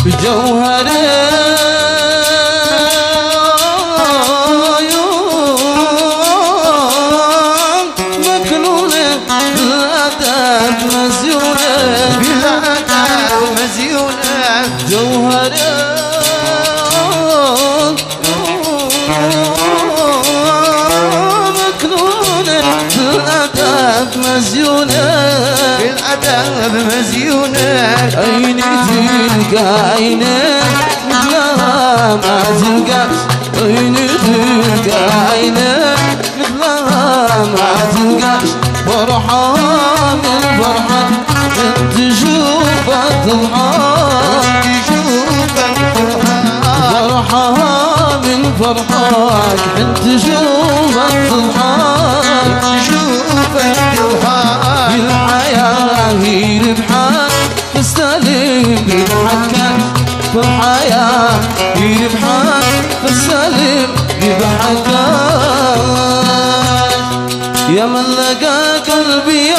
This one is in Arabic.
بجوهره مكنونه بالأدب مزيونه بالأدب مزيونه جوهره مكنونه بالأدب مزيونه بالأدب مزيونه عيني تلقى عينك مثلها ما تلقى عيني تلقى عينك مثلها ما تلقى فرحان الفرحة انت تشوفها تضحك فرحان الفرحة انت تشوفها تضحك بالحياة هي ربحان فاستلم يضحكك بالحياة هي ربحان فاستلم يضحكك يا من لقى قلبي